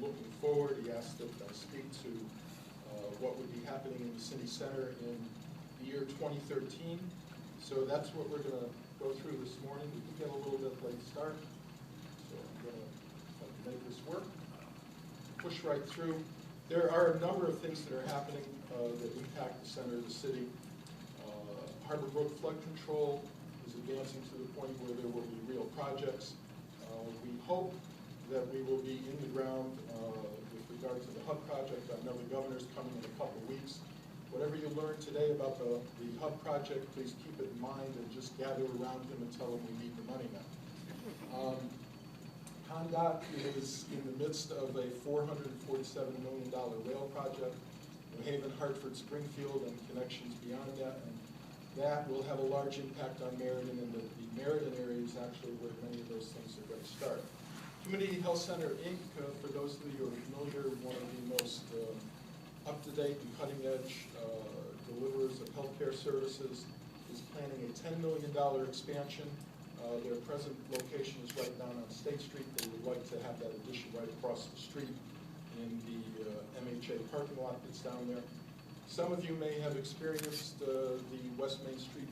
looking forward. He asked if I speak to what would be happening in the city center in the year 2013. So that's what we're going to go through this morning. We did get a little bit late start, so I'm going to make this work. Push right through. There are a number of things that are happening that impact the center of the city. Harbor Brook flood control is advancing to the point where there will be real projects. We hope that we will be in the ground with regard to the hub project. I know the governor's coming in a couple of weeks. Whatever you learn today about the hub project, please keep it in mind and just gather around him and tell him we need the money now. ConDOT is in the midst of a $447 million rail project, New Haven, Hartford, Springfield, and connections beyond that. And that will have a large impact on Meriden, and the Meriden area is actually where many of those things are going to start. Community Health Center, Inc., for those of you who are familiar, one of the most up-to-date and cutting-edge deliverers of healthcare services, is planning a $10 million expansion. Their present location is right down on State Street. They would like to have that addition right across the street in the MHA parking lot that's down there. Some of you may have experienced the West Main Street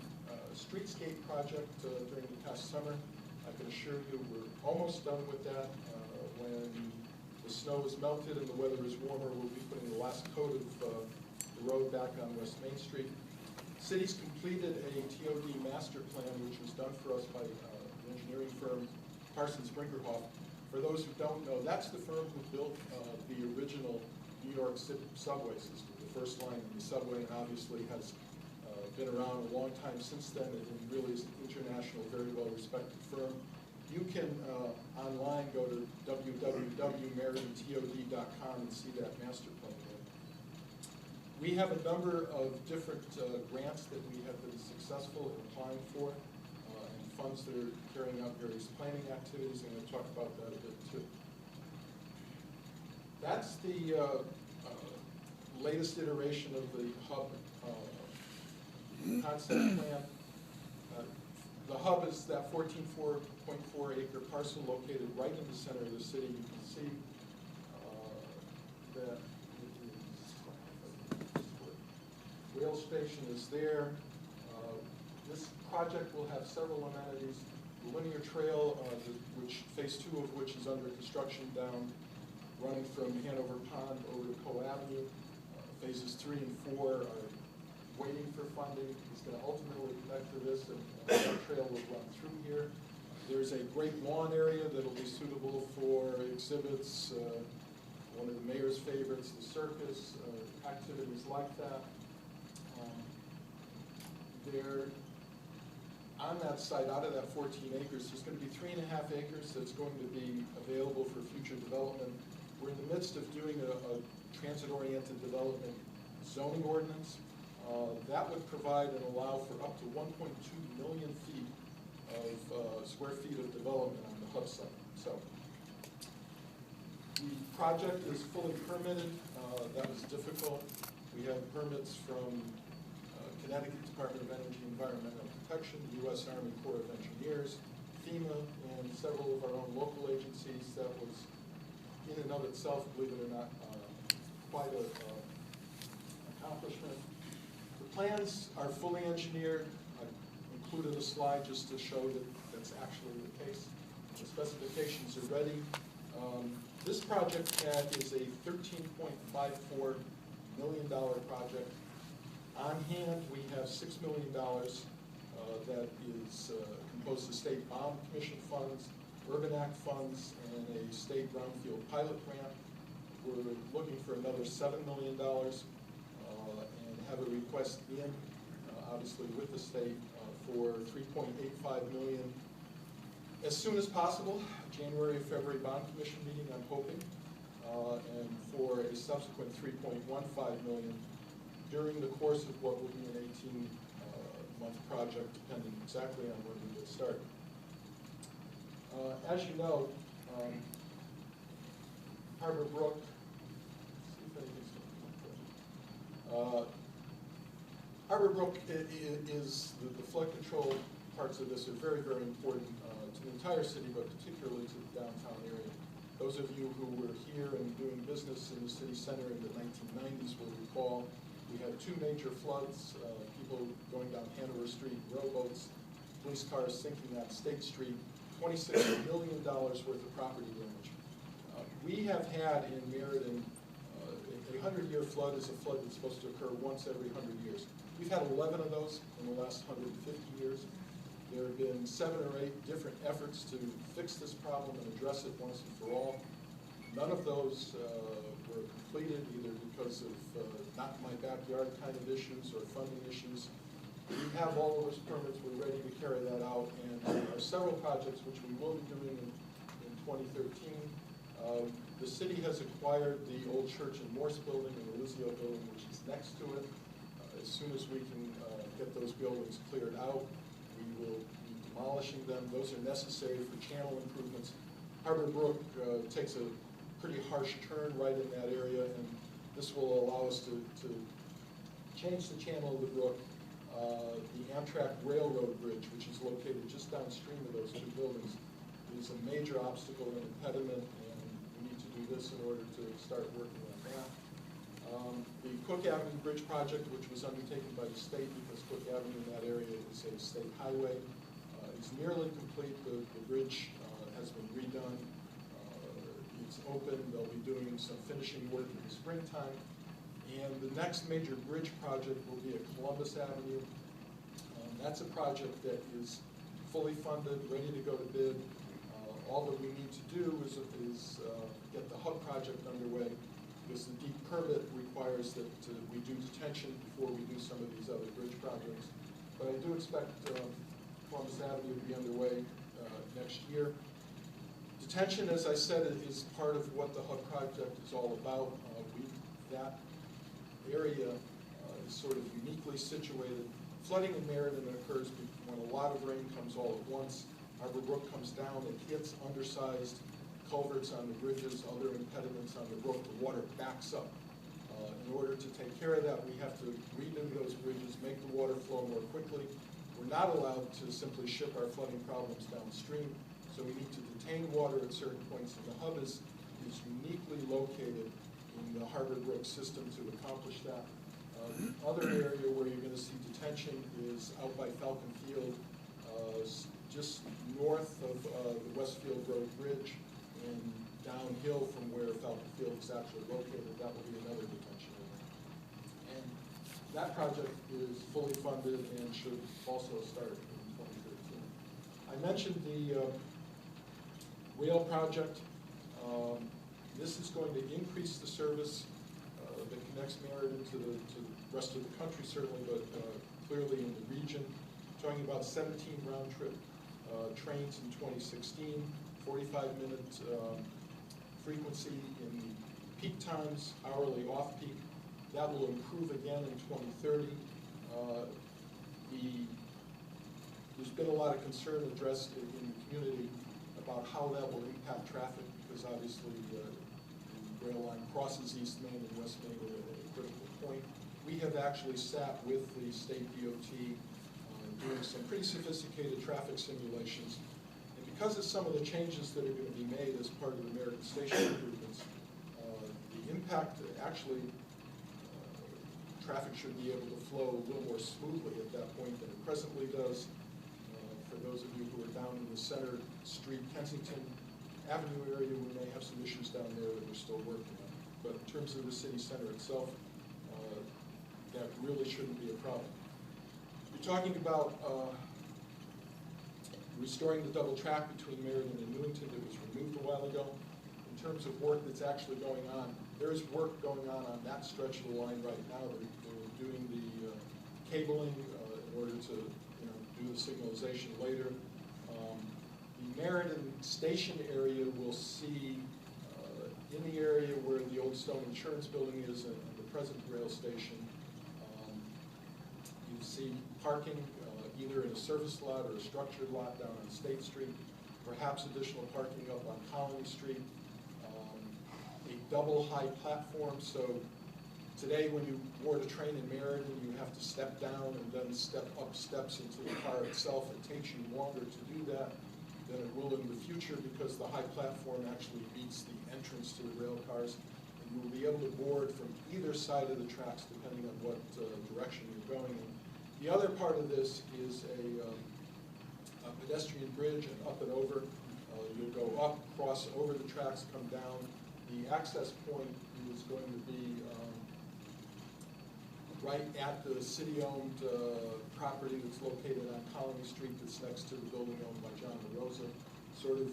streetscape project during the past summer. I can assure you we're almost done with that. When the snow is melted and the weather is warmer, we'll be putting the last coat of the road back on West Main Street. City's completed a TOD master plan, which was done for us by the engineering firm Parsons Brinkerhoff. For those who don't know, that's the firm who built the original New York City subway system, the first line of the subway, and obviously has been around a long time since then, and really is an international, very well-respected firm. You can online go to www.meridentod.com and see that master plan there. We have a number of different grants that we have been successful in applying for, and funds that are carrying out various planning activities. I'm going to talk about that a bit too. That's the latest iteration of the hub concept plan. The hub is that 14.4 acre parcel located right in the center of the city. You can see that rail station is there. This project will have several amenities. The linear trail, which phase 2 of which is under construction down, running from Hanover Pond over to Coe Avenue. Phases 3 and 4 are waiting for funding. It's going to ultimately connect to this, and that trail will run through here. There's a great lawn area that will be suitable for exhibits, one of the mayor's favorites, the circus, activities like that. There, on that site, out of that 14 acres, there's going to be 3.5 acres that's going to be available for future development. We're in the midst of doing a transit-oriented development zoning ordinance. That would provide and allow for up to 1.2 million feet of square feet of development on the hub site. So the project is fully permitted. That was difficult. We have permits from Connecticut Department of Energy and Environmental Protection, the U.S. Army Corps of Engineers, FEMA, and several of our own local agencies. That was, in and of itself, believe it or not, quite an accomplishment. The plans are fully engineered. I included a slide just to show that that's actually the case. The specifications are ready. This project is a $13.54 million project. On hand, we have $6 million that is composed of state bond commission funds, Urban Act funds, and a state brownfield pilot grant. We're looking for another $7 million and have a request in, obviously with the state, for $3.85 million as soon as possible, January or February bond commission meeting, I'm hoping, and for a subsequent $3.15 million during the course of what will be an 18-month project, depending exactly on when we get started. As you know, Harbor Brook, Harbor Brook is the flood control parts of this are very, very important to the entire city, but particularly to the downtown area. Those of you who were here and doing business in the city center in the 1990s will recall we had two major floods, people going down Hanover Street, rowboats, police cars sinking on State Street, $26 million worth of property damage. We have had in Meriden, a 100-year flood is a flood that's supposed to occur once every 100 years. We've had 11 of those in the last 150 years. There have been 7 or 8 different efforts to fix this problem and address it once and for all. None of those were completed either because of not in my backyard kind of issues or funding issues. We have all of those permits, we're ready to carry that out, and there are several projects which we will be doing in 2013. The city has acquired the old Church and Morse building and the Lizio building, which is next to it. As soon as we can get those buildings cleared out, we will be demolishing them. Those are necessary for channel improvements. Harbor Brook takes a pretty harsh turn right in that area, and this will allow us to change the channel of the brook. The Amtrak Railroad Bridge, which is located just downstream of those two buildings, is a major obstacle and impediment, and we need to do this in order to start working on that. The Cook Avenue Bridge project, which was undertaken by the state because Cook Avenue in that area is a state highway, is nearly complete. The bridge has been redone. It's open. They'll be doing some finishing work in the springtime. And the next major bridge project will be at Columbus Avenue. That's a project that is fully funded, ready to go to bid. All that we need to do is get the hub project underway, because the deep permit requires that we do detention before we do some of these other bridge projects. But I do expect Columbus Avenue to be underway next year. Detention, as I said, is part of what the hub project is all about. That area is sort of uniquely situated. Flooding in Meriden occurs when a lot of rain comes all at once. Harbor Brook comes down, it hits undersized culverts on the bridges, other impediments on the brook. The water backs up. In order to take care of that, we have to redo those bridges, make the water flow more quickly. We're not allowed to simply ship our flooding problems downstream, so we need to detain water at certain points, and the hub is uniquely located in the Harbor Brook system to accomplish that. The other area where you're going to see detention is out by Falcon Field, just north of the Westfield Road Bridge and downhill from where Falcon Field is actually located. That will be another detention area. And that project is fully funded and should also start in 2013. I mentioned the rail project. This is going to increase the service that connects Meriden to the rest of the country, certainly, but clearly in the region. We're talking about 17 round-trip trains in 2016, 45-minute frequency in the peak times, hourly off-peak. That will improve again in 2030. There's been a lot of concern addressed in the community about how that will impact traffic, because obviously the rail line crosses East Main and West Main at a critical point. We have actually sat with the state DOT doing some pretty sophisticated traffic simulations. And because of some of the changes that are going to be made as part of the Meriden Station improvements, the impact, actually, traffic should be able to flow a little more smoothly at that point than it presently does. For those of you who are down in the Center Street, Kensington Avenue area, we may have some issues down there that we're still working on. But in terms of the city center itself, that really shouldn't be a problem. You're talking about restoring the double track between Meriden and Newington that was removed a while ago. In terms of work that's actually going on, there is work going on that stretch of the line right now. They're doing the cabling in order to do the signalization later. The Meriden station area will see, in the area where the old Stone Insurance Building is and the present rail station, you see parking either in a service lot or a structured lot down on State Street, perhaps additional parking up on Colony Street, a double high platform. So today when you board a train in Meriden, you have to step down and then step up steps into the car itself. It takes you longer to do that than it will in the future because the high platform actually meets the entrance to the rail cars. And you will be able to board from either side of the tracks depending on what direction you're going in. The other part of this is a pedestrian bridge and up and over. You'll go up, cross over the tracks, come down. The access point is going to be right at the city-owned property that's located on Colony Street that's next to the building owned by John LaRosa. Sort of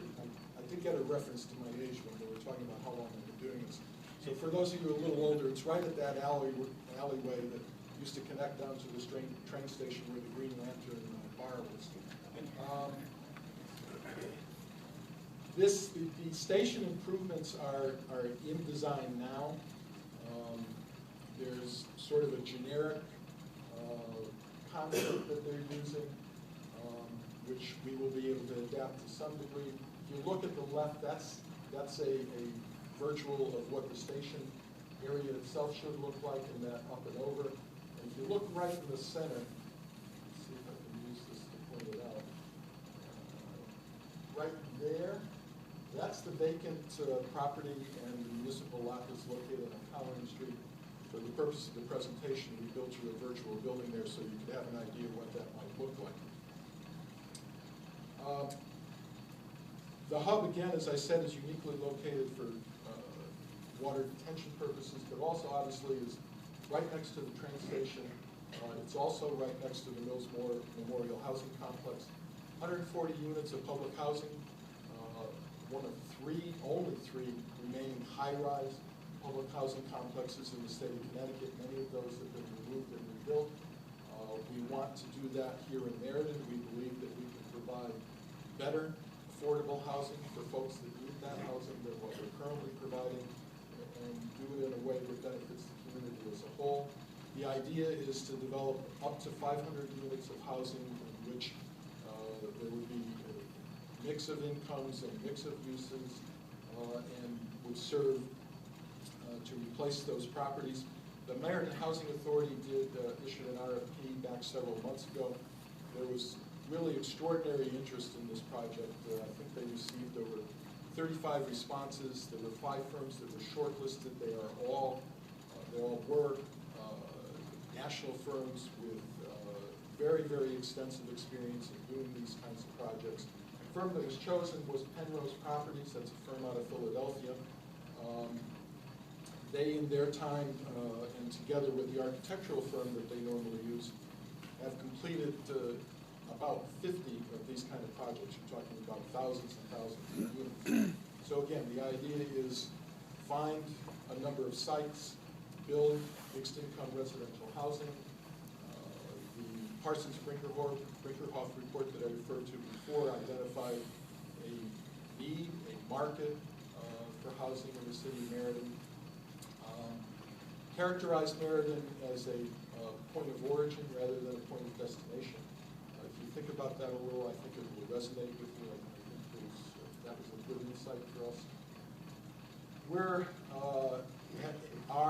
I did get a reference to my age when they were talking about how long I've been doing this. So for those of you a little older, it's right at that alleyway that used to connect down to this train station where the Green Lantern bar was. The station improvements are in design now. There's sort of a generic concept that they're using, which we will be able to adapt to some degree. If you look at the left, that's a virtual of what the station area itself should look like in that up and over. And if you look right in the center, let's see if I can use this to point it out. Right there, that's the vacant property and the municipal lot that's located on Colony Street. For the purpose of the presentation, we built you a virtual building there so you could have an idea of what that might look like. The hub, again, as I said, is uniquely located for water detention purposes, but also obviously is right next to the train station. It's also right next to the Millsmore Memorial Housing Complex. 140 units of public housing, one of only three remaining high-rise public housing complexes in the state of Connecticut. Many of those have been removed and rebuilt. We want to do that here in Meriden. We believe that we can provide better, affordable housing for folks that need that housing than what we're currently providing, and do it in a way that benefits the community as a whole. The idea is to develop up to 500 units of housing in which there would be a mix of incomes and mix of uses, and would serve to replace those properties. The Meriden Housing Authority did issue an RFP back several months ago. There was really extraordinary interest in this project. I think they received over 35 responses. There were 5 firms that were shortlisted. They all were national firms with very, very extensive experience in doing these kinds of projects. The firm that was chosen was Penrose Properties. That's a firm out of Philadelphia. They, in their time, and together with the architectural firm that they normally use, have completed about 50 of these kind of projects. You're talking about thousands and thousands of units. So again, the idea is find a number of sites, build mixed-income residential housing. The Parsons-Brinkerhoff report that I referred to before identified a need, a market for housing in the city of Meriden. Characterized Meriden as a point of origin rather than a point of destination. If you think about that a little, I think it will resonate with you. I think that was a good insight for us. We're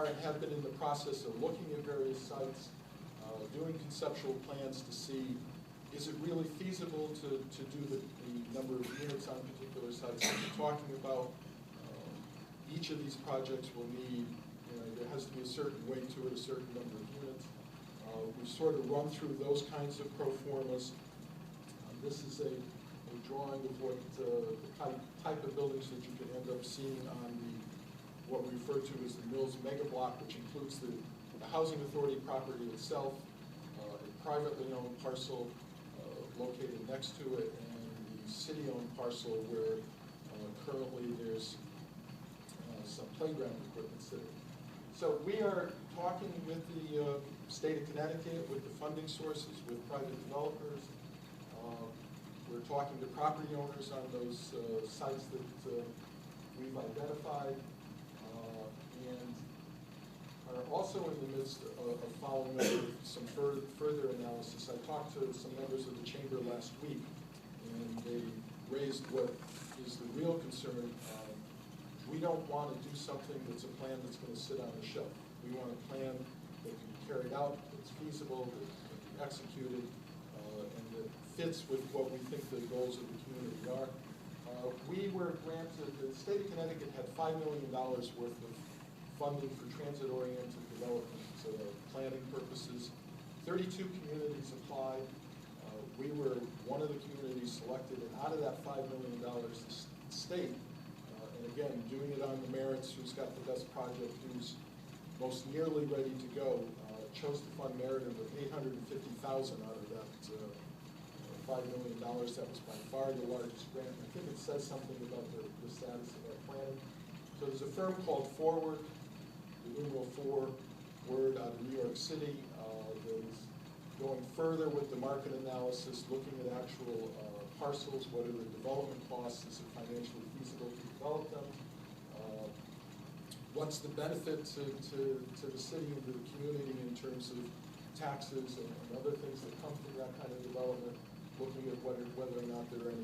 and have been in the process of looking at various sites, doing conceptual plans to see, is it really feasible to do the number of units on particular sites that we're talking about. Each of these projects will need, there has to be a certain weight to it, a certain number of units. We sort of run through those kinds of pro formas. This is a drawing of what the type of buildings that you can end up seeing on what we refer to as the Mills Mega Block, which includes the Housing Authority property itself, a privately owned parcel located next to it, and the city-owned parcel where currently there's some playground equipment sitting. So we are talking with the state of Connecticut, with the funding sources, with private developers. We're talking to property owners on those sites that we've identified, and are also in the midst of following up with some further analysis. I talked to some members of the chamber last week, and they raised what is the real concern. We don't want to do something that's a plan that's going to sit on the shelf. We want a plan that can be carried out, that's feasible, that can be executed, and that fits with what we think the goals of the community are. We were granted, the state of Connecticut had $5 million worth of funding for transit-oriented development planning purposes. 32 communities applied. We were one of the communities selected, and out of that $5 million, the state, and again, doing it on the merits, who's got the best project, who's most nearly ready to go, chose to fund Meriden with $850,000 out of that $5 million. That was by far the largest grant. I think it says something about the status of our planning. So there's a firm called Forward, the numeral 4 word out of New York City, that is going further with the market analysis, looking at actual parcels, what are the development costs, is it financially feasible to develop them, what's the benefit to the city and to the community in terms of taxes and other things that come from that kind of development, looking at whether or not there are any